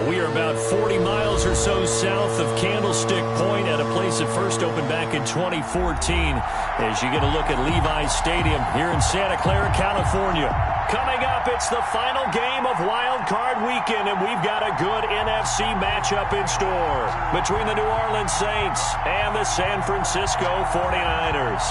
We are about 40 miles or so south of Candlestick Point at a place that first opened back in 2014 as you get a look at Levi's Stadium here in Santa Clara, California. Coming up, it's the final game of Wild Card Weekend, and we've got a good NFC matchup in store between the New Orleans Saints and the San Francisco 49ers.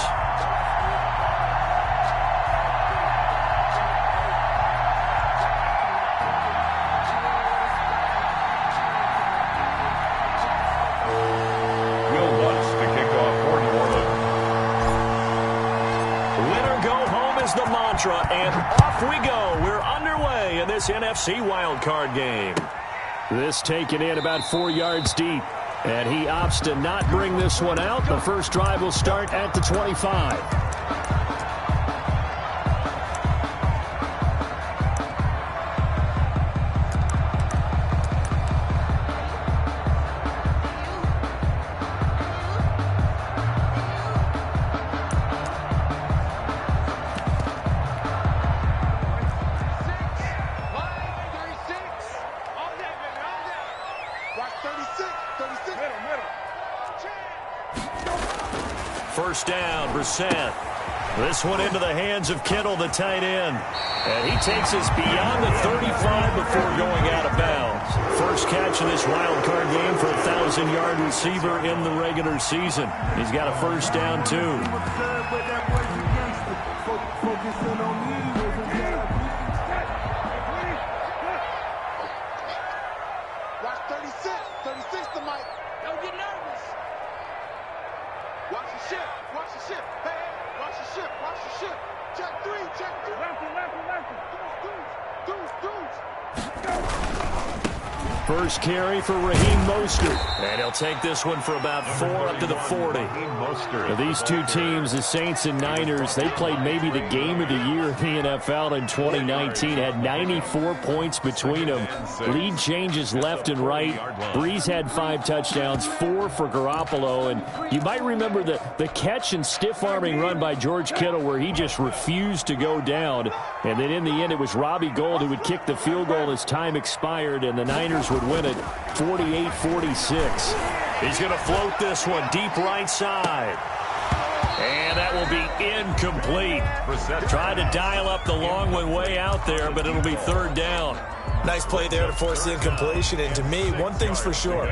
And off we go. We're underway in this NFC wildcard game. This taken in about 4 yards deep. And he opts to not bring this one out. The first drive will start at the 25. First down, Brissett. This one into the hands of Kittle, the tight end. And he takes us beyond the 35 before going out of bounds. First catch of this wild card game for a 1,000-yard receiver in the regular season. He's got a first down, too. First carry for Raheem Mostert. And he'll take this one for about 4 up to the 40. Now, these two teams, the Saints and Niners, they played maybe the game of the year in the NFL in 2019. Had 94 points between them. Lead changes left and right. Breeze had 5 touchdowns, 4 for Garoppolo. And you might remember the catch and stiff-arming run by George Kittle where he just refused to go down. And then in the end, it was Robbie Gould who would kick the field goal as time expired, and the Niners would win it 48-46. He's going to float this one deep right side. And that will be incomplete. Tried to dial up the long one way out there, but it'll be third down. Nice play there to force the incompletion. And to me, one thing's for sure.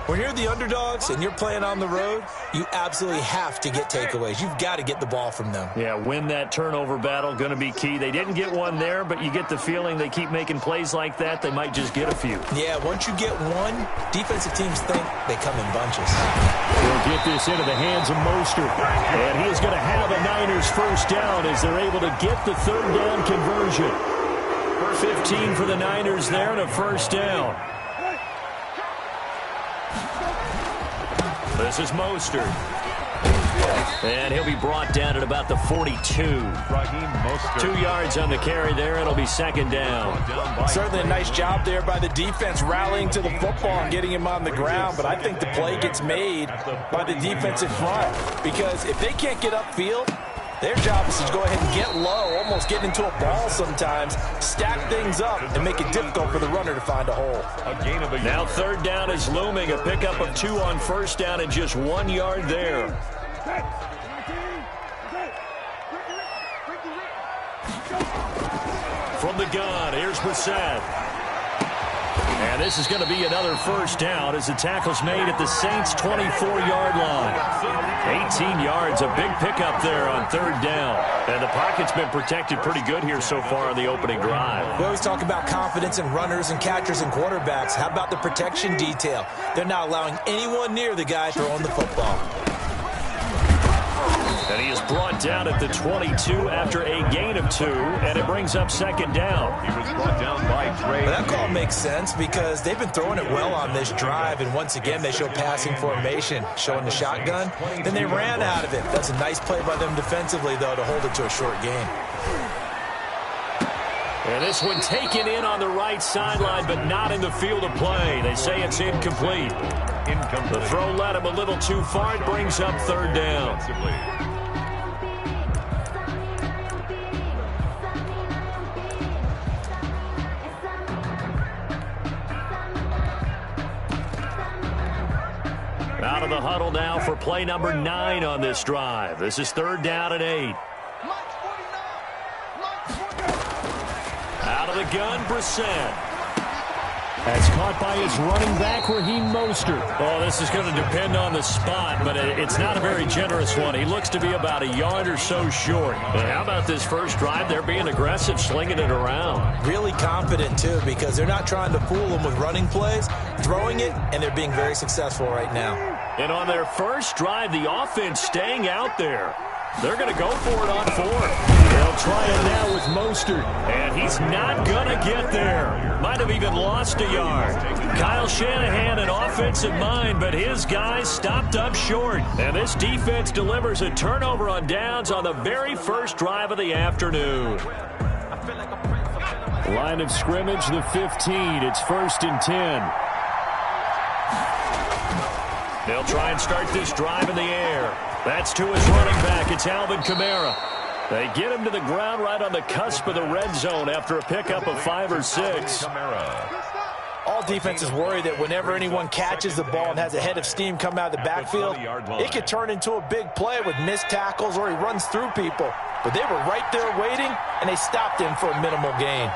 When you're the underdogs and you're playing on the road, you absolutely have to get takeaways. You've got to get the ball from them. Yeah, win that turnover battle, going to be key. They didn't get one there, but you get the feeling they keep making plays like that, they might just get a few. Yeah, once you get one, defensive teams think they come in bunches. He'll get this into the hands of Mostert. And he is going to have a Niners first down as they're able to get the third down conversion. 15 for the Niners there and a first down. This is Mostert. And he'll be brought down at about the 42. 2 yards on the carry there. It'll be second down. Certainly a nice job there by the defense rallying to the football and getting him on the ground. But I think the play gets made by the defensive front. Because if they can't get upfield, their job is to go ahead and get low, almost get into a ball sometimes, stack things up, and make it difficult for the runner to find a hole. Now third down is looming. A pickup of 2 on first down and just 1 yard there. From the gun, here's Brissett. And this is going to be another first down as the tackle's made at the Saints' 24-yard line. 18 yards, a big pickup there on third down. And the pocket's been protected pretty good here so far on the opening drive. We always talk about confidence in runners and catchers and quarterbacks. How about the protection detail? They're not allowing anyone near the guy throwing the football. And he is brought down at the 22 after a gain of 2, and it brings up second down. He was brought down by Trey. That call makes sense because they've been throwing it well on this drive, and once again they show passing formation, showing the shotgun. Then they ran out of it. That's a nice play by them defensively, though, to hold it to a short gain. And this one taken in on the right sideline, but not in the field of play. They say it's incomplete. The throw led him a little too far. It brings up third down. Out of the huddle now for play number 9 on this drive. This is 3rd down and 8. Out of the gun, Brissett. That's caught by his running back, Raheem Mostert. Oh, this is going to depend on the spot, but it's not a very generous one. He looks to be about a yard or so short. But how about this first drive? They're being aggressive, slinging it around. Really confident, too, because they're not trying to fool them with running plays, throwing it, and they're being very successful right now. And on their first drive, the offense staying out there. They're going to go for it on 4. They'll try it now with Mostert. And he's not going to get there. Might have even lost a yard. Kyle Shanahan, an offensive mind, but his guys stopped up short. And this defense delivers a turnover on downs on the very first drive of the afternoon. Line of scrimmage, the 15. It's 1st and 10. They'll try and start this drive in the air. That's to his running back. It's Alvin Kamara. They get him to the ground right on the cusp of the red zone after a pickup of 5 or 6. All defenses worry that whenever anyone catches the ball and has a head of steam come out of the backfield, it could turn into a big play with missed tackles or he runs through people. But they were right there waiting, and they stopped him for a minimal gain.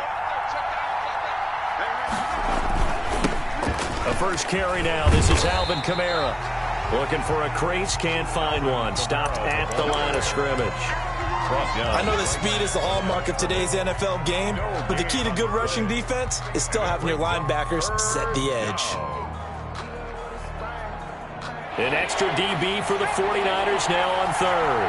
The first carry now. This is Alvin Kamara. Looking for a crease, can't find one. Stopped at the line of scrimmage. I know that speed is the hallmark of today's NFL game, but the key to good rushing defense is still having your linebackers set the edge. An extra DB for the 49ers now on 3rd.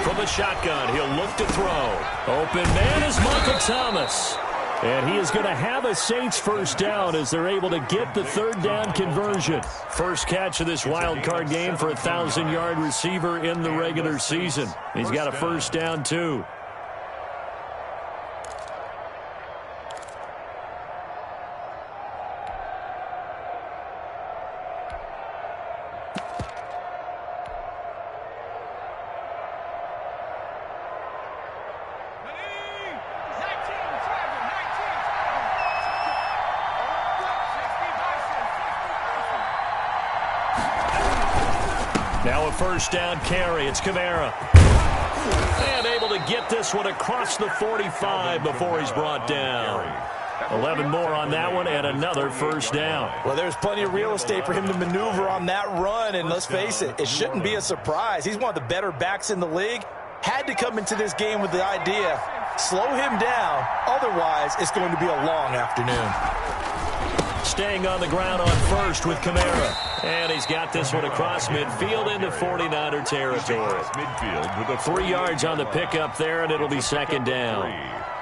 From the shotgun, he'll look to throw. Open man is Michael Thomas. And he is going to have a Saints first down as they're able to get the 3rd down conversion. First catch of this wild card game for a 1,000-yard receiver in the regular season. He's got a first down, too. Now a first down carry. It's Kamara. And able to get this one across the 45 before he's brought down. 11 more on that one and another first down. Well, there's plenty of real estate for him to maneuver on that run, and let's face it, it shouldn't be a surprise. He's one of the better backs in the league. Had to come into this game with the idea, slow him down, otherwise it's going to be a long afternoon. Staying on the ground on first with Kamara. And he's got this one across midfield into 49er territory. 3 yards on the pickup there, and it'll be 2nd down.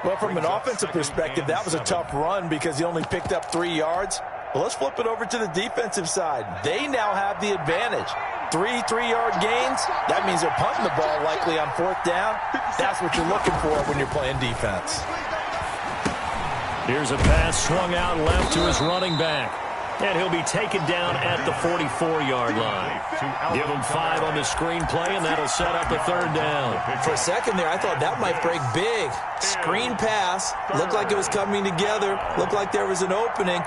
Well, from an offensive perspective, that was a tough run because he only picked up 3 yards. Well, let's flip it over to the defensive side. They now have the advantage. 3 3-yard gains, that means they're punting the ball likely on 4th down. That's what you're looking for when you're playing defense. Here's a pass swung out left to his running back. And he'll be taken down at the 44-yard line. Give him 5 on the screen play, and that'll set up a 3rd down. For a second there, I thought that might break big. Screen pass. Looked like it was coming together. Looked like there was an opening.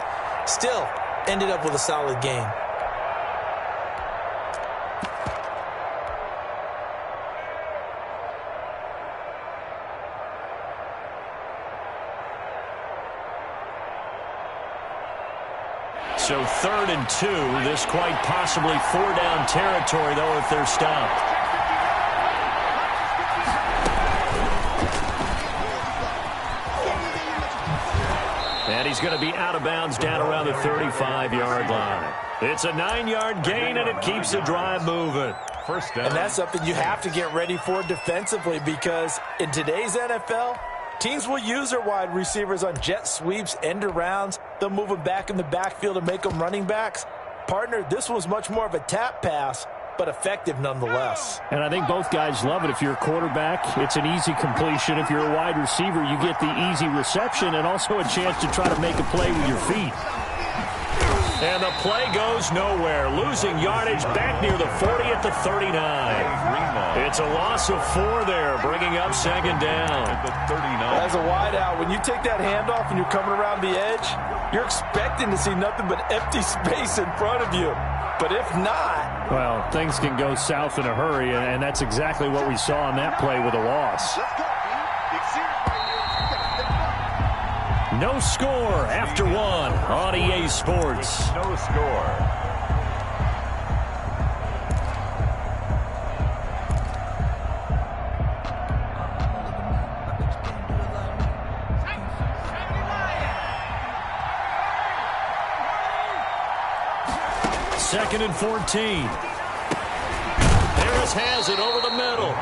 Still, ended up with a solid gain. So 3rd and 2. This quite possibly 4-down territory, though, if they're stopped. And he's going to be out of bounds down around the 35-yard line. It's a 9-yard gain, and it keeps the drive moving. First down. And that's something you have to get ready for defensively because in today's NFL, teams will use their wide receivers on jet sweeps, end arounds. They'll move them back in the backfield and make them running backs. Partner, this was much more of a tap pass, but effective nonetheless. And I think both guys love it. If you're a quarterback, it's an easy completion. If you're a wide receiver, you get the easy reception and also a chance to try to make a play with your feet. And the play goes nowhere. Losing yardage back near the 40 at the 39. It's a loss of 4 there, bringing up second down. As a wideout, when you take that handoff and you're coming around the edge, you're expecting to see nothing but empty space in front of you. But if not... Well, things can go south in a hurry, and that's exactly what we saw on that play with a loss. No score after 1 on EA Sports. No score. Second and 14. Harris has it over the middle.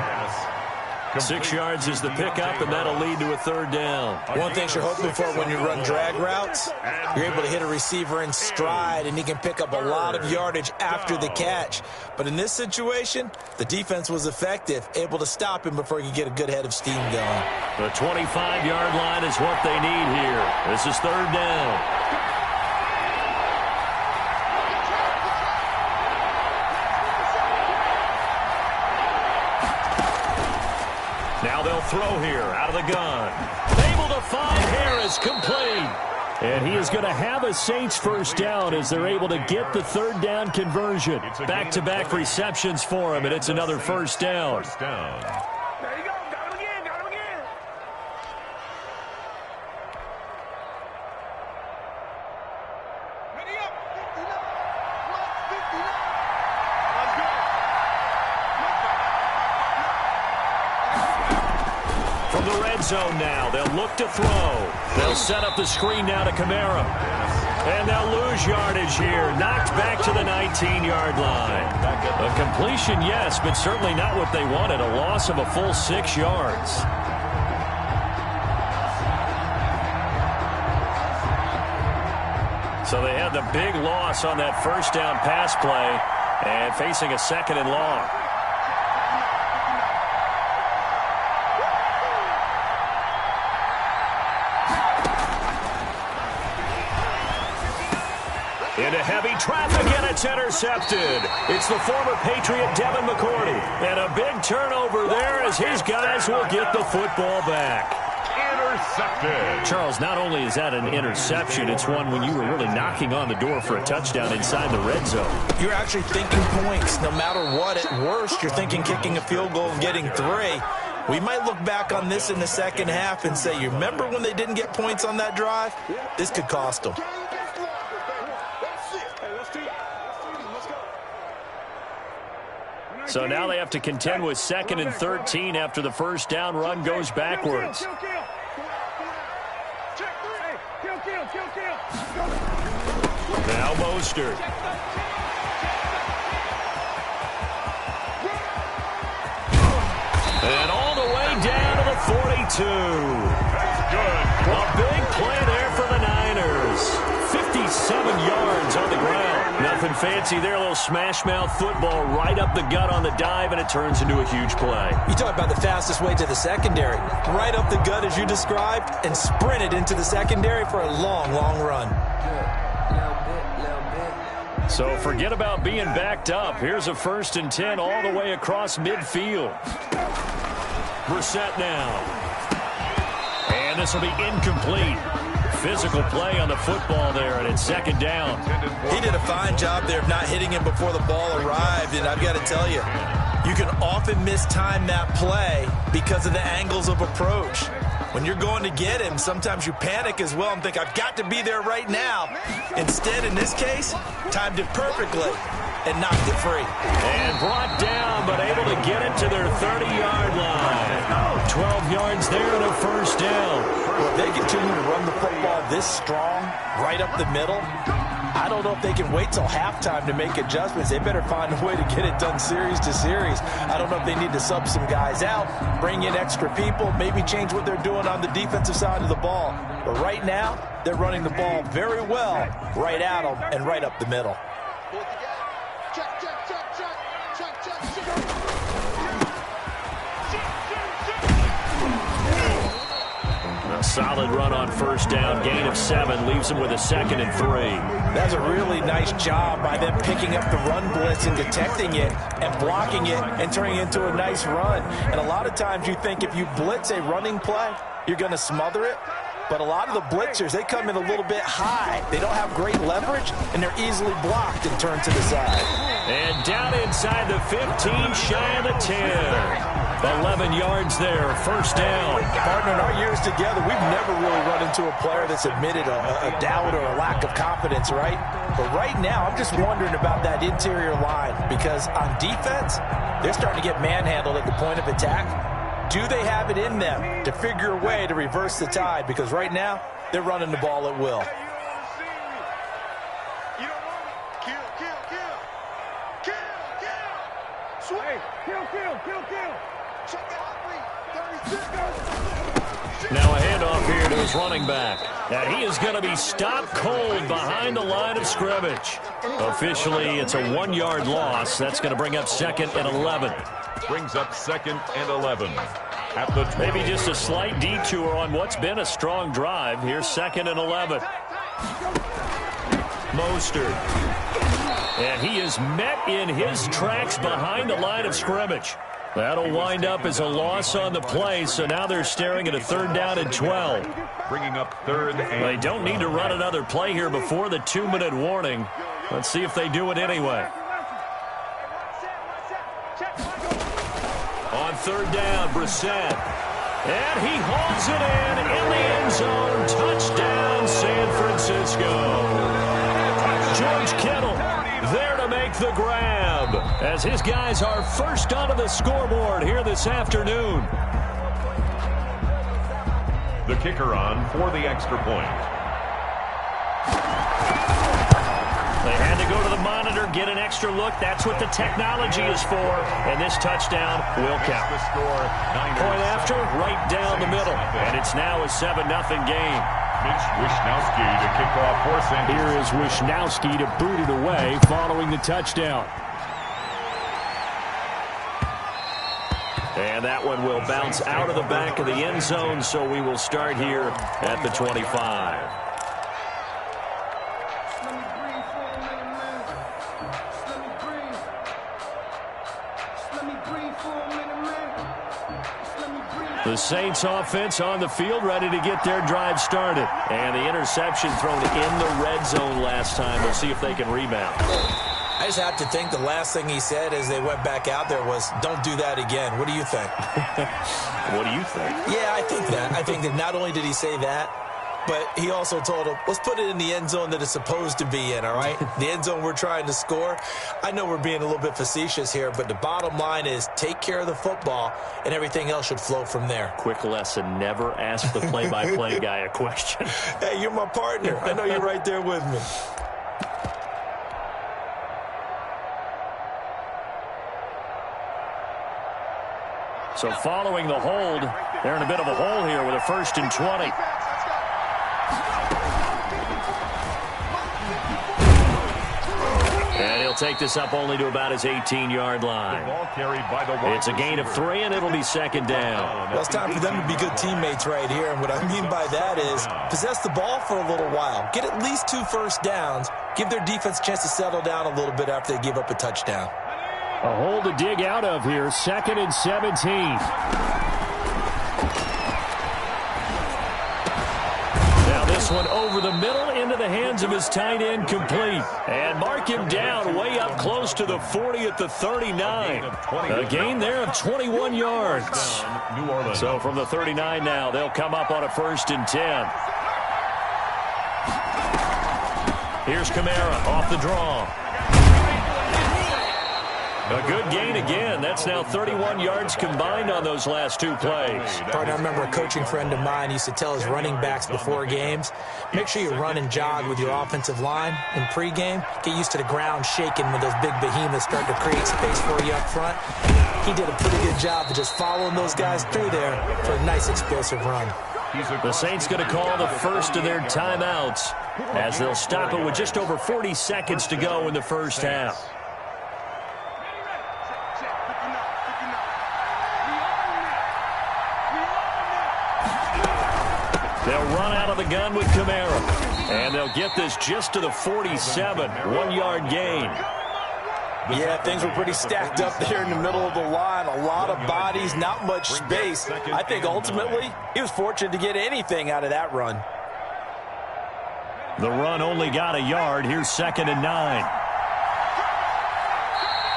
6 yards is the pickup, and that'll lead to a third down. One thing you're hoping for when you run drag routes, you're able to hit a receiver in stride, and he can pick up a lot of yardage after the catch. But in this situation, the defense was effective, able to stop him before he could get a good head of steam going. The 25-yard line is what they need here. This is third down. Now they'll throw here out of the gun. Able to find Harris, complete. And he is going to have a Saints first down as they're able to get the third down conversion. Back-to-back receptions for him, and it's another first down. There you go. Got him again. Got him again. Ready up. 59. Let's go. From the red zone now, they'll look to throw. They'll set up the screen now to Kamara. And they'll lose yardage here. Knocked back to the 19-yard line. A completion, yes, but certainly not what they wanted. A loss of a full 6 yards. So they had the big loss on that first down pass play and facing a second and long. Into heavy traffic, and it's intercepted. It's the former Patriot Devin McCourty. And a big turnover there as his guys will get the football back. Intercepted. Charles, not only is that an interception, it's one when you were really knocking on the door for a touchdown inside the red zone. You're actually thinking points. No matter what, at worst, you're thinking kicking a field goal and getting 3. We might look back on this in the second half and say, you remember when they didn't get points on that drive? This could cost them. So now they have to contend with 2nd and 13 after the first down run goes backwards. Now Mostert. And all the way down to the 42. A big play there for the Niners. 57 yards on the ground. Nothing fancy there. A little smash-mouth football right up the gut on the dive, and it turns into a huge play. You talk about the fastest way to the secondary. Right up the gut as you described and sprinted into the secondary for a long, long run. So forget about being backed up. Here's a 1st and 10 all the way across midfield. Brissett now. And this will be incomplete. Physical play on the football there, and it's 2nd down. He did a fine job there of not hitting him before the ball arrived, and I've got to tell you, you can often mistime that play because of the angles of approach. When you're going to get him, sometimes you panic as well and think, I've got to be there right now. Instead, in this case, timed it perfectly and knocked it free. And brought down, but able to get it to their 30-yard line. 12 yards there and a first down. Well, if they continue to run the football this strong, right up the middle, I don't know if they can wait till halftime to make adjustments. They better find a way to get it done series to series. I don't know if they need to sub some guys out, bring in extra people, maybe change what they're doing on the defensive side of the ball. But right now, they're running the ball very well right at them and right up the middle. Solid run on first down, gain of 7, leaves him with a 2nd and 3. That's a really nice job by them picking up the run blitz and detecting it and blocking it and turning it into a nice run. And a lot of times you think if you blitz a running play, you're going to smother it. But a lot of the blitzers, they come in a little bit high. They don't have great leverage, and they're easily blocked and turned to the side. And down inside the 15, shy of the 10. 11 yards there, first down. Partner, in our years together, we've never really run into a player that's admitted a doubt or a lack of confidence, right? But right now, I'm just wondering about that interior line because on defense, they're starting to get manhandled at the point of attack. Do they have it in them to figure a way to reverse the tide? Because right now, they're running the ball at will. Now a handoff here to his running back. And he is going to be stopped cold behind the line of scrimmage. Officially, it's a 1-yard loss. That's going to bring up 2nd and 11. Brings up 2nd and 11. At the 20. Maybe just a slight detour on what's been a strong drive. Here's 2nd and 11. Mostert. And he is met in his tracks behind the line of scrimmage. That'll wind up as a loss on the play, so now they're staring at a 3rd down and 12. Bringing up 3rd and They don't need to run another play here before the 2-minute warning. Let's see if they do it anyway. On 3rd down, Brissett. And he hauls it in the end zone. Touchdown, San Francisco. George Kittle there to make the grab as his guys are first onto the scoreboard here this afternoon. the kicker on for the extra point. They had to go to the monitor, get an extra look. That's what the technology is for. And this touchdown will count. The score, Point after, right down the middle. And it's now a 7-0 game. Mitch Wishnowsky to kick off for San Diego. Here is Wishnowsky to boot it away following the touchdown. And that one will bounce out of the back of the end zone, so we will start here at the 25. The Saints offense on the field, ready to get their drive started. And the interception thrown in the red zone last time. We'll see if they can rebound. I just have to think the last thing he said as they went back out there was, don't do that again. What do you think? What do you think? Yeah, I think that. I think that not only did he say that, but he also told him, let's put it in the end zone that it's supposed to be in, all right? The end zone we're trying to score. I know we're being a little bit facetious here, but the bottom line is take care of the football, and everything else should flow from there. Quick lesson, never ask the play-by-play guy a question. Hey, you're my partner. I know you're right there with me. So following the hold, they're in a bit of a hole here with a 1st and 20. And he'll take this up only to about his 18-yard line. Ball carried by the It's a gain of 3, and it'll be 2nd down. Well, it's time for them to be good teammates right here. And what I mean by that is possess the ball for a little while. Get at least 2 first downs. Give their defense a chance to settle down a little bit after they give up a touchdown. A hole to dig out of here, 2nd and 17. Now this one over the middle into the hands of his tight end, complete. And mark him down way up close to the 40 at the 39. A gain there of 21 yards. New Orleans. So from the 39 now, they'll come up on a 1st and 10. Here's Kamara off the draw. A good gain again. That's now 31 yards combined on those last 2 plays. Partner, I remember a coaching friend of mine used to tell his running backs before games, make sure you run and jog with your offensive line in pregame. Get used to the ground shaking when those big behemoths start to create space for you up front. He did a pretty good job of just following those guys through there for a nice explosive run. The Saints going to call the first of their timeouts as they'll stop it with just over 40 seconds to go in the first half. They'll run out of the gun with Kamara. And they'll get this just to the 47. 1-yard gain. Yeah, things were pretty stacked up there in the middle of the line. A lot of bodies, not much space. I think ultimately he was fortunate to get anything out of that run. The run only got a yard. Here's 2nd and 9.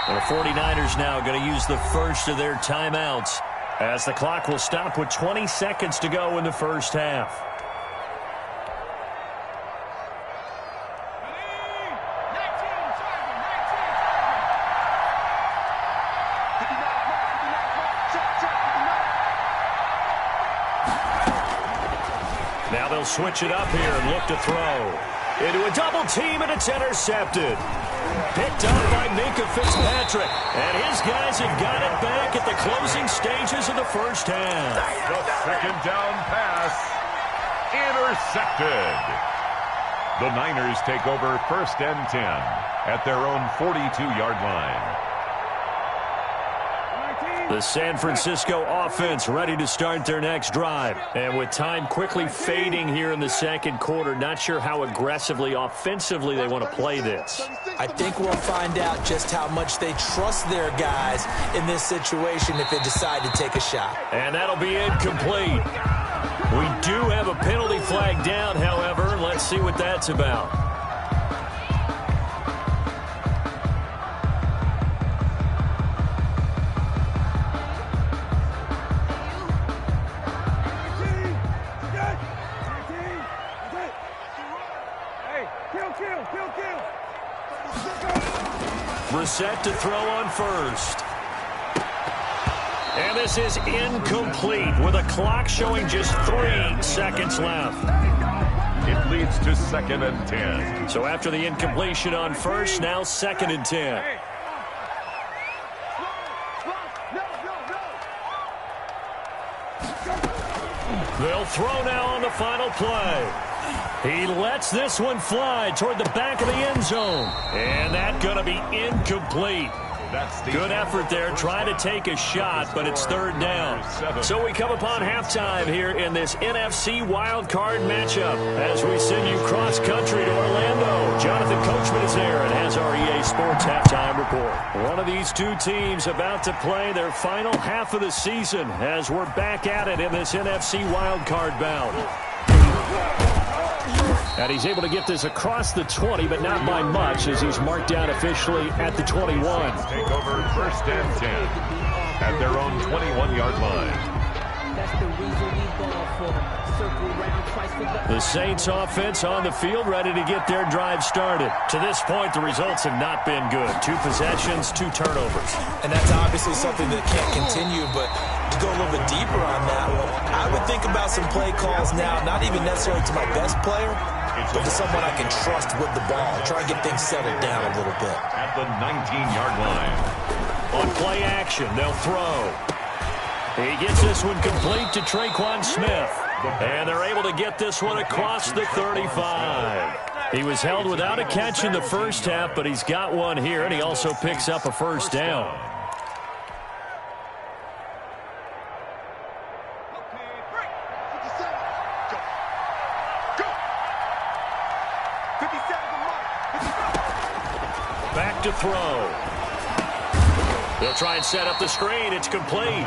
The 49ers now going to use the first of their timeouts as the clock will stop with 20 seconds to go in the first half. Now they'll switch it up here and look to throw. Into a double team, and it's intercepted. Picked up by Minkah Fitzpatrick. And his guys have got it back at the closing stages of the first half. The second down pass. Intercepted. The Niners take over 1st and 10 at their own 42-yard line. The San Francisco offense ready to start their next drive. And with time quickly fading here in the second quarter, not sure how aggressively, offensively they want to play this. I think we'll find out just how much they trust their guys in this situation if they decide to take a shot. And that'll be incomplete. We do have a penalty flag down, however. Let's see what that's about. Set to throw on first. And this is incomplete with a clock showing just 3 seconds left. It leads to 2nd and 10. So after the incompletion on first, now 2nd and 10. They'll throw now on the final play. He lets this one fly toward the back of the end zone. And that's going to be incomplete. Good effort there, trying to take a shot, but it's 3rd down. So we come upon halftime here in this NFC wildcard matchup as we send you cross-country to Orlando. Jonathan Coachman is there and has our EA Sports halftime report. One of these two teams about to play their final half of the season as we're back at it in this NFC wildcard bout. And he's able to get this across the 20, but not by much as he's marked down officially at the 21. Take over 1st and 10 at their own 21-yard line. The Saints offense on the field ready to get their drive started. To this point, the results have not been good. 2 possessions, 2 turnovers. And that's obviously something that can't continue, but to go a little bit deeper on that one, I would think about some play calls now, not even necessarily to my best player, but to someone I can trust with the ball. Try and get things settled down a little bit. At the 19-yard line. On play action, they'll throw. He gets this one complete to Traquan Smith. And they're able to get this one across the 35. He was held without a catch in the first half, but he's got one here, and he also picks up a 1st down. Back to throw. They'll try and set up the screen. It's complete.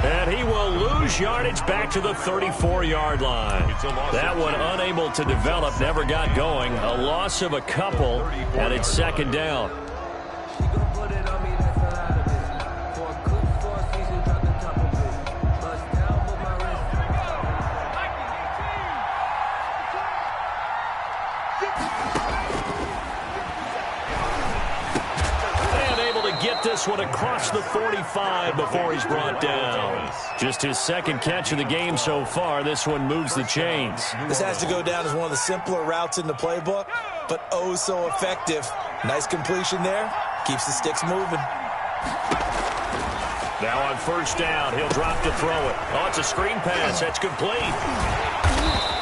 And he will lose yardage back to the 34-yard line. That one unable to develop, never got going. A loss of a couple, and it's 2nd down. Get this one across the 45 before he's brought down. Just his 2nd catch of the game so far. This one moves the chains. This has to go down as one of the simpler routes in the playbook, but oh so effective. Nice completion there. Keeps the sticks moving. Now on 1st down, he'll drop to throw it. Oh, it's a screen pass. That's complete.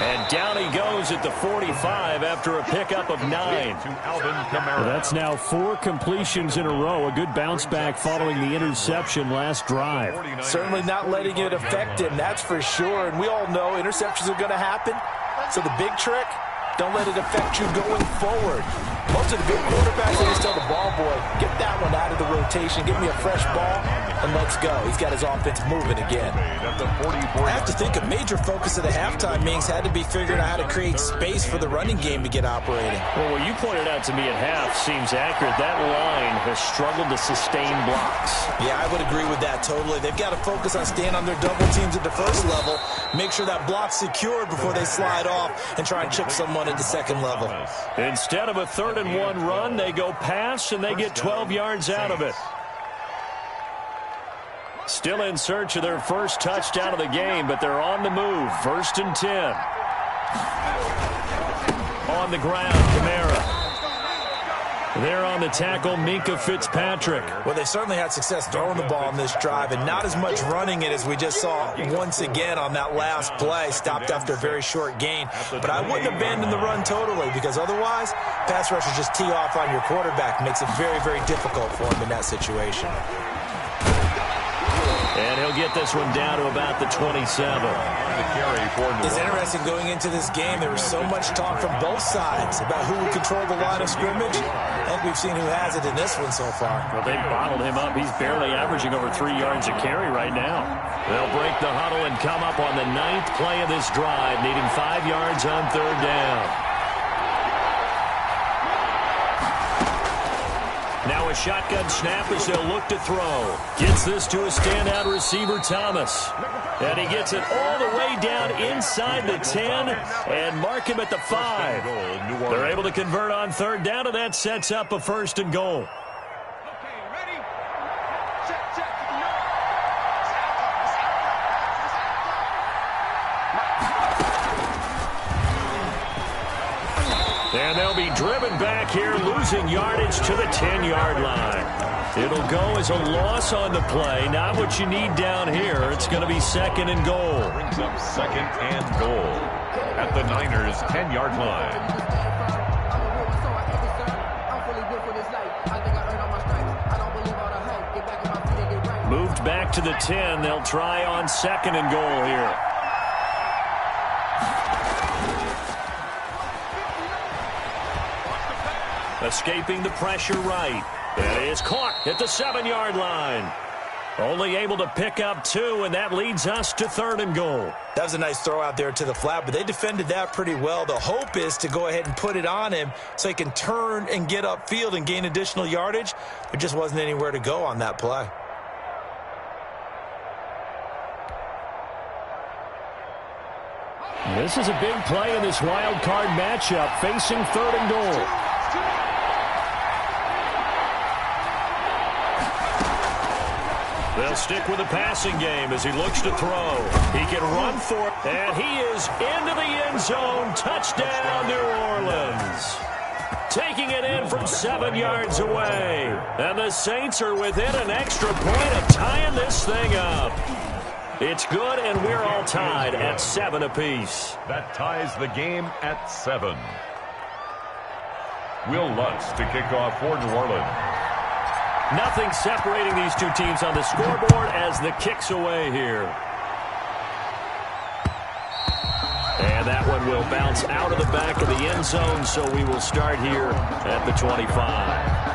And down he goes at the 45 after a pickup of 9. Well, that's now 4 completions in a row. A good bounce back following the interception last drive. Certainly not letting it affect him, that's for sure. And we all know interceptions are going to happen. So the big trick, don't let it affect you going forward. Most of the big quarterbacks, they just tell the ball boy, get that one out of the rotation, give me a fresh ball, and let's go. He's got his offense moving again. I have to think a major focus of the halftime meetings had to be figuring out how to create space for the running game to get operating. Well, what you pointed out to me at half seems accurate. That line has struggled to sustain blocks. Yeah, I would agree with that totally. They've got to focus on staying on their double teams at the first level, make sure that block's secured before they slide off and try and chip someone at the second level. Instead of a 3rd and 1 run, they go pass, and they get 12 yards out of it. Still in search of their first touchdown of the game, but they're on the move. 1st and 10. On the ground, Kamara. There on the tackle, Minkah Fitzpatrick. Well, they certainly had success throwing the ball on this drive and not as much running it as we just saw once again on that last play. Stopped after a very short gain. But I wouldn't abandon the run totally because otherwise, pass rushers just tee off on your quarterback. Makes it very, very difficult for him in that situation. And he'll get this one down to about the 27. It's interesting going into this game. There was so much talk from both sides about who would control the line of scrimmage. I think we've seen who has it in this one so far. Well, they bottled him up. He's barely averaging over 3 yards a carry right now. They'll break the huddle and come up on the 9th play of this drive, needing 5 yards on 3rd down. Now a shotgun snap as they'll look to throw. Gets this to a standout receiver, Thomas. And he gets it all the way down inside the 10 and mark him at the 5. They're able to convert on 3rd down, and that sets up a 1st and goal. And they'll be driven back here, losing yardage to the 10-yard line. It'll go as a loss on the play. Not what you need down here. It's going to be 2nd and goal. Brings up 2nd and goal at the Niners' 10-yard line. Moved back to the 10. They'll try on 2nd and goal here. Escaping the pressure right. It is caught at the 7-yard line. Only able to pick up 2, and that leads us to 3rd and goal. That was a nice throw out there to the flat, but they defended that pretty well. The hope is to go ahead and put it on him so he can turn and get upfield and gain additional yardage. There just wasn't anywhere to go on that play. This is a big play in this wild card matchup, facing 3rd and goal. They'll stick with the passing game as he looks to throw. He can run for it, and he is into the end zone. Touchdown, New Orleans. Taking it in from 7 yards away. And the Saints are within an extra point of tying this thing up. It's good, and we're all tied at 7 apiece. That ties the game at 7. Will Lutz to kick off for New Orleans. Nothing separating these two teams on the scoreboard as the kick's away here. And that one will bounce out of the back of the end zone, so we will start here at the 25.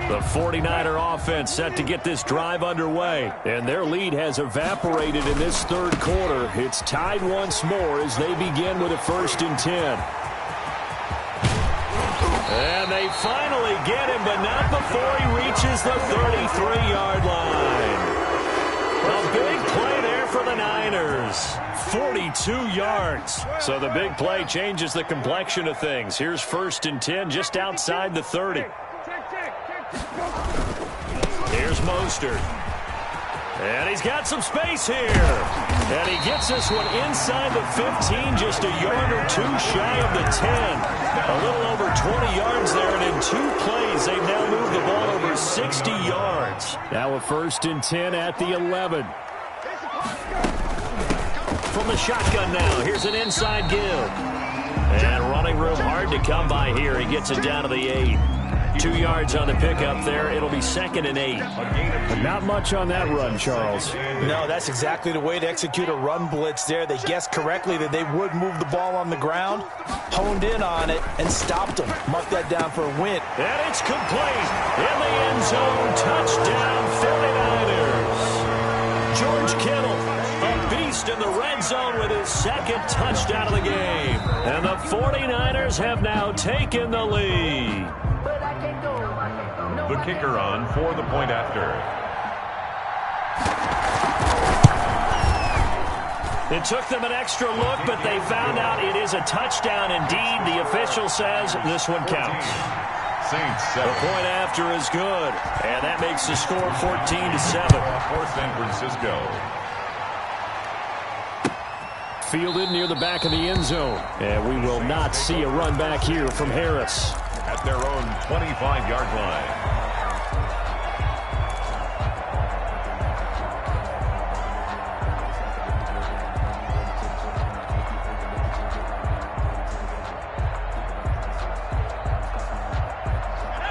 The 49er offense set to get this drive underway, and their lead has evaporated in this 3rd quarter. It's tied once more as they begin with a 1st and 10. And they finally get him, but not before he reaches the 33-yard line. A big play there for the Niners. 42 yards. So the big play changes the complexion of things. Here's 1st and 10 just outside the 30. Here's Mostert. And he's got some space here. And he gets this one inside the 15, just a yard or 2 shy of the 10. A little over 20 yards there, and in 2 plays, they've now moved the ball over 60 yards. Now a 1st and 10 at the 11. From the shotgun now, here's an inside give. And running room hard to come by here. He gets it down to the 8. 2 yards on the pickup there. It'll be 2nd and 8. But not much on that run, Charles. No, that's exactly the way to execute a run blitz there. They guessed correctly that they would move the ball on the ground, honed in on it, and stopped them. Mark that down for a win. And it's complete. In the end zone, touchdown 49ers. George Kittle, a beast in the red zone with his 2nd touchdown of the game. And the 49ers have now taken the lead. The kicker on for the point after. It took them an extra look, but they found out it is a touchdown indeed. The official says this one counts. Saints 7. The point after is good, and that makes the score 14-7. For San Francisco. Fielded near the back of the end zone, and we will not see a run back here from Harris. At their own 25-yard line.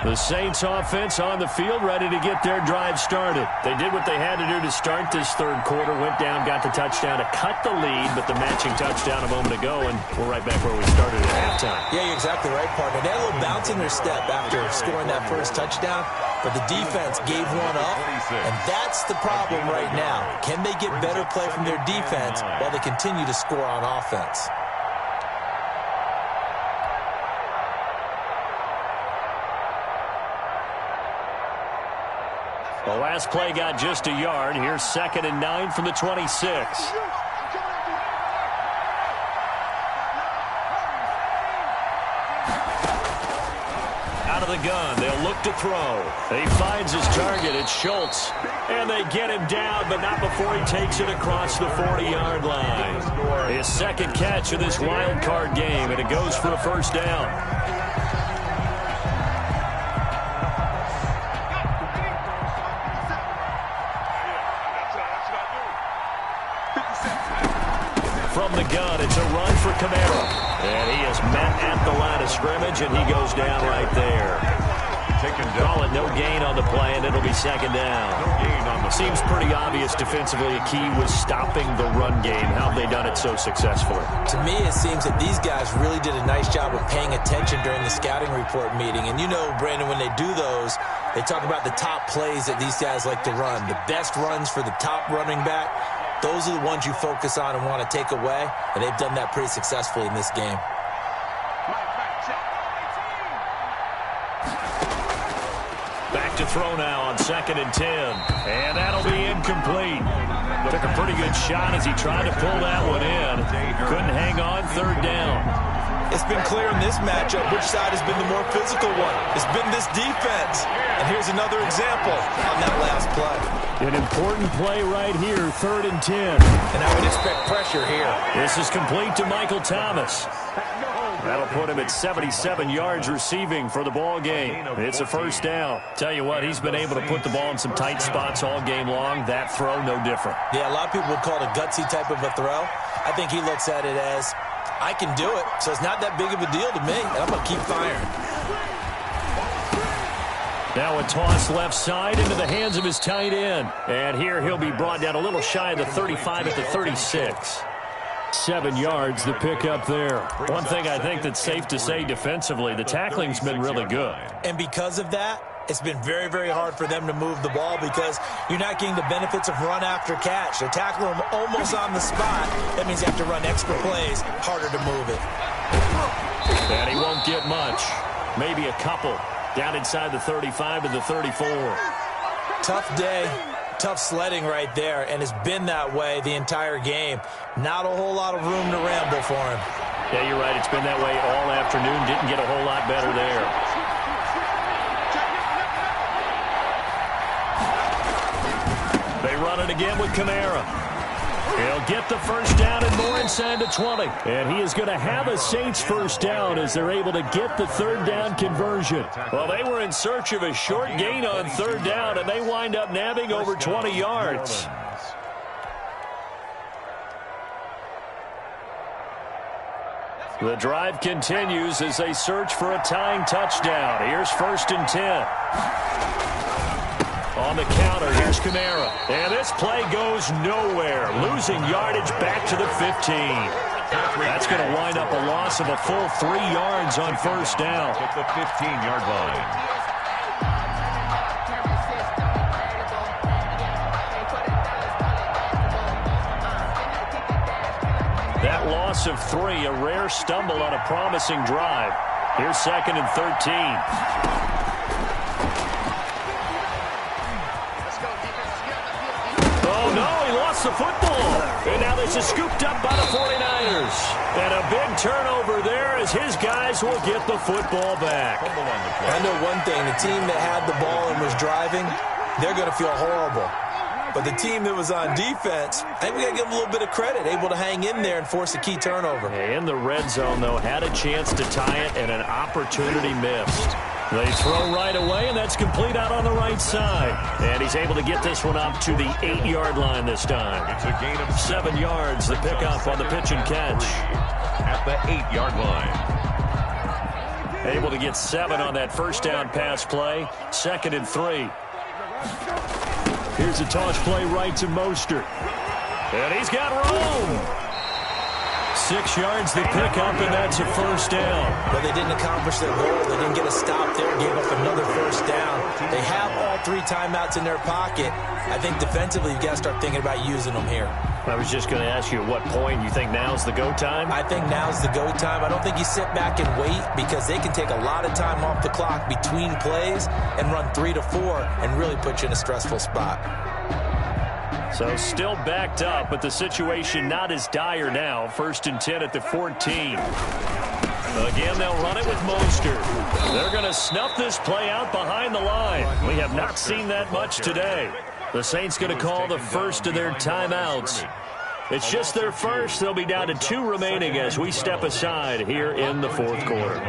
The Saints offense on the field, ready to get their drive started. They did what they had to do to start this 3rd quarter, went down, got the touchdown to cut the lead, but the matching touchdown a moment ago, and we're right back where we started at halftime. Yeah, you're exactly right, partner. They had a little bounce in their step after scoring that first touchdown, but the defense gave one up, and that's the problem right now. Can they get better play from their defense while they continue to score on offense? The last play got just a yard. Here's 2nd and 9 from the 26. Out of the gun, they'll look to throw. He finds his target. It's Schultz. And they get him down, but not before he takes it across the 40-yard line. His 2nd catch of this wild card game, and it goes for a 1st down. From the gun, it's a run for Kamara. And he is met at the line of scrimmage, and he goes down right there. Call it no gain on the play, and it'll be 2nd down. Seems pretty obvious defensively a key was stopping the run game. How have they done it so successfully? To me, it seems that these guys really did a nice job of paying attention during the scouting report meeting. And you know, Brandon, when they do those, they talk about the top plays that these guys like to run. The best runs for the top running back. Those are the ones you focus on and want to take away, and they've done that pretty successfully in this game. Back to throw now on 2nd and 10, and that'll be incomplete. Took a pretty good shot as he tried to pull that one in. Couldn't hang on, 3rd down. It's been clear in this matchup which side has been the more physical one. It's been this defense. And here's another example on that last play. An important play right here, 3rd and 10. And I would expect pressure here. This is complete to Michael Thomas. That'll put him at 77 yards receiving for the ball game. It's a 1st down. Tell you what, he's been able to put the ball in some tight spots all game long. That throw, no different. Yeah, a lot of people would call it a gutsy type of a throw. I think he looks at it as, I can do it, so it's not that big of a deal to me, and I'm going to keep firing. Now a toss left side into the hands of his tight end. And here he'll be brought down a little shy of the 35 at the 36. 7 yards the pick up there. One thing I think that's safe to say defensively, the tackling's been really good. And because of that, it's been very, very hard for them to move the ball because you're not getting the benefits of run after catch. They're tackling them almost on the spot. That means you have to run extra plays, harder to move it. And he won't get much. Maybe a couple. Down inside the 35 to the 34. Tough day, tough sledding right there, and it's been that way the entire game. Not a whole lot of room to ramble for him. Yeah, you're right. It's been that way all afternoon. Didn't get a whole lot better there. They run it again with Kamara. He'll get the first down and more inside the 20. And he is going to have a Saints first down as they're able to get the third down conversion. Well, they were in search of a short gain on third down, and they wind up nabbing over 20 yards. The drive continues as they search for a tying touchdown. Here's 1st and 10. On the counter, here's Kamara. And this play goes nowhere. Losing yardage back to the 15. That's going to wind up a loss of a full 3 yards on first down. At the 15-yard line. That loss of 3, a rare stumble on a promising drive. Here's 2nd and 13. The football. And now this is scooped up by the 49ers. And a big turnover there as his guys will get the football back. I know one thing. The team that had the ball and was driving, they're going to feel horrible. But the team that was on defense, I think we got to give them a little bit of credit, able to hang in there and force a key turnover. In the red zone, though, had a chance to tie it and an opportunity missed. They throw right away, and that's complete out on the right side. And he's able to get this one up to the 8-yard line this time. It's a gain of 7 yards, the pickup on the pitch and catch. At the 8-yard line. Able to get 7 on that first down pass play. 2nd and 3. Here's a toss play right to Mostert. And he's got room. 6 yards the pickup, and that's a first down. But they didn't accomplish their goal. They didn't get a stop there, gave up another first down. They have all 3 timeouts in their pocket. I think defensively you've got to start thinking about using them here. I was just going to ask you at what point you think now's the go time? I think now's the go time. I don't think you sit back and wait because they can take a lot of time off the clock between plays and run 3 to 4 and really put you in a stressful spot. So still backed up, but the situation not as dire now. 1st and 10 at the 14. Again, they'll run it with Mostert. They're going to snuff this play out behind the line. We have not seen that much today. The Saints going to call the first of their timeouts. It's just their first. They'll be down to 2 remaining as we step aside here in the 4th quarter.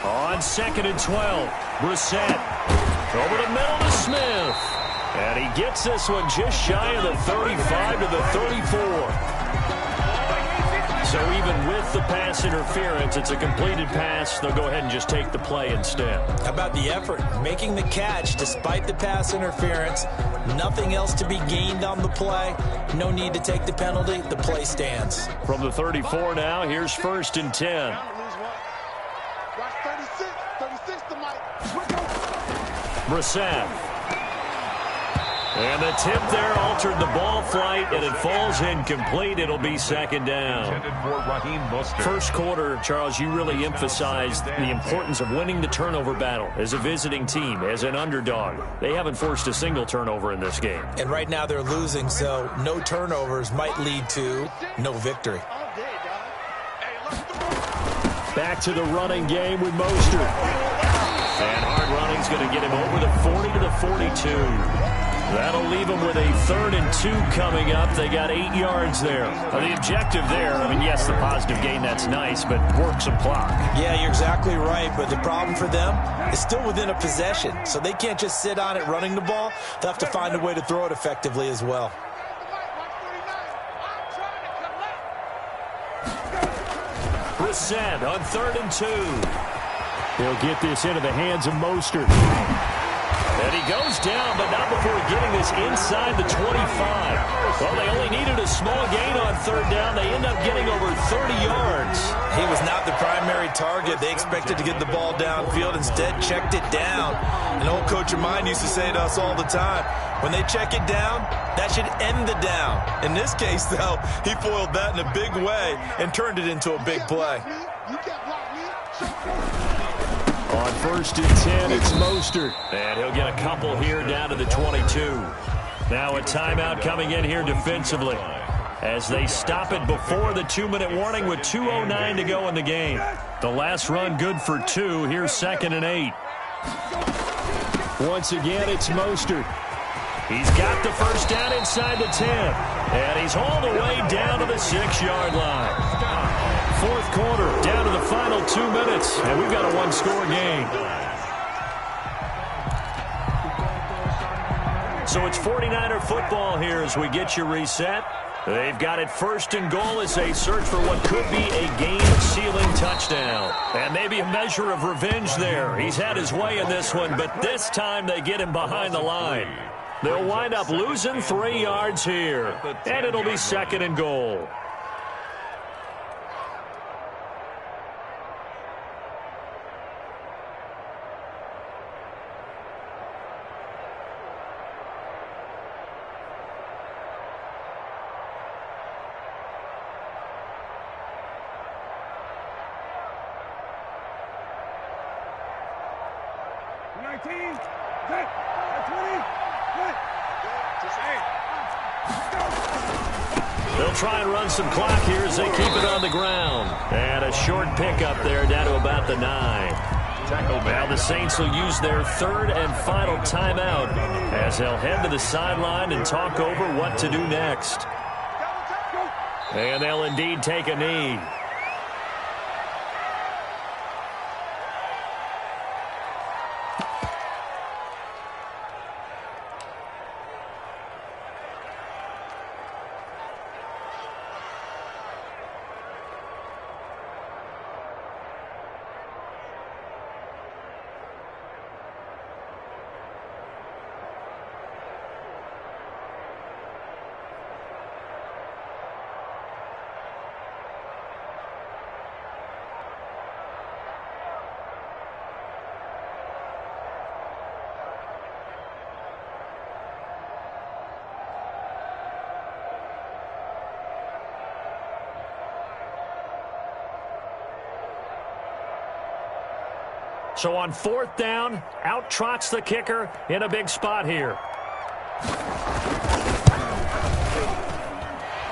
On 2nd and 12, Brissett over the middle to Smith. And he gets this one just shy of the 35 to the 34. So even with the pass interference, it's a completed pass. They'll go ahead and just take the play instead. How about the effort? Making the catch despite the pass interference. Nothing else to be gained on the play. No need to take the penalty. The play stands. From the 34 now, here's 1st and 10. Brissett. And the tip there altered the ball flight, and it falls incomplete. It'll be 2nd down. First quarter, Charles, you really emphasized the importance of winning the turnover battle as a visiting team, as an underdog. They haven't forced a single turnover in this game. And right now they're losing, so no turnovers might lead to no victory. Back to the running game with Mostert. And hard running's going to get him over the 40 to the 42. That'll leave them with a 3rd and 2 coming up. They got 8 yards there. The objective there, I mean, yes, the positive gain, that's nice, but work some clock. Yeah, you're exactly right, but the problem for them is still within a possession, so they can't just sit on it running the ball. They'll have to find a way to throw it effectively as well. Brissett on 3rd and 2. He'll get this into the hands of Mostert. And he goes down, but not before getting this inside the 25. Well, they only needed a small gain on 3rd down. They end up getting over 30 yards. He was not the primary target. They expected to get the ball downfield. Instead, checked it down. An old coach of mine used to say to us all the time, when they check it down, that should end the down. In this case, though, he foiled that in a big way and turned it into a big play. On 1st and 10, it's Mostert. And he'll get a couple here down to the 22. Now a timeout coming in here defensively as they stop it before the 2-minute warning with 2:09 to go in the game. The last run good for 2. Here's 2nd and 8. Once again, it's Mostert. He's got the first down inside the 10. And he's hauled away down to the 6-yard line. Fourth quarter, down to the final 2 minutes. And we've got a one-score game. So it's 49er football here as we get you reset. They've got it first and goal as they search for what could be a game-sealing touchdown. And maybe a measure of revenge there. He's had his way in this one, but this time they get him behind the line. They'll wind up losing 3 yards here, and it'll be second and goal. They'll try and run some clock here as they keep it on the ground. And a short pickup there down to about the 9. Now the Saints will use their third and final timeout as they'll head to the sideline and talk over what to do next. And they'll indeed take a knee. So on fourth down, out trots the kicker in a big spot here.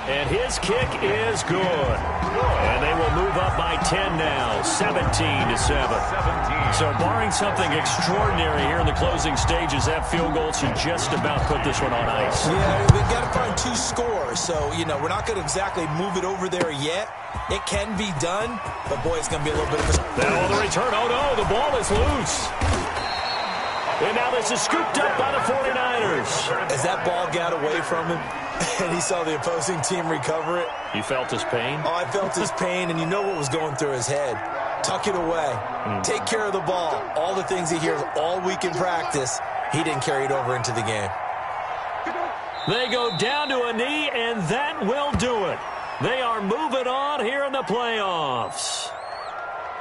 And his kick is good. And they will move up by 10 now, 17-7. So barring something extraordinary here in the closing stages, that field goal should just about put this one on ice. Yeah, we've got to find 2 scores. So, you know, we're not going to exactly move it over there yet. It can be done, but boy, it's going to be a little bit of a... Now on the return, oh no, the ball is loose. And now this is scooped up by the 49ers. As that ball got away from him, and he saw the opposing team recover it. You felt his pain? Oh, I felt his pain, and you know what was going through his head. Tuck it away. Take care of the ball. All the things he hears all week in practice, he didn't carry it over into the game. They go down to a knee, and that will do it. They are moving on here in the playoffs.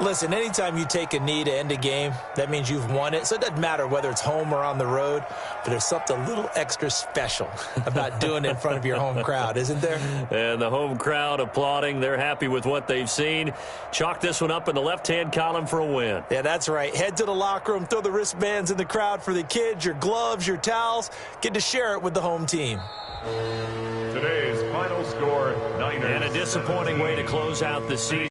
Listen, anytime you take a knee to end a game, that means you've won it. So it doesn't matter whether it's home or on the road, but there's something a little extra special about doing it in front of your home crowd, isn't there? And the home crowd applauding. They're happy with what they've seen. Chalk this one up in the left-hand column for a win. Yeah, that's right. Head to the locker room, throw the wristbands in the crowd for the kids, your gloves, your towels. Get to share it with the home team. Today's final score, Niners. And a disappointing way to close out the season.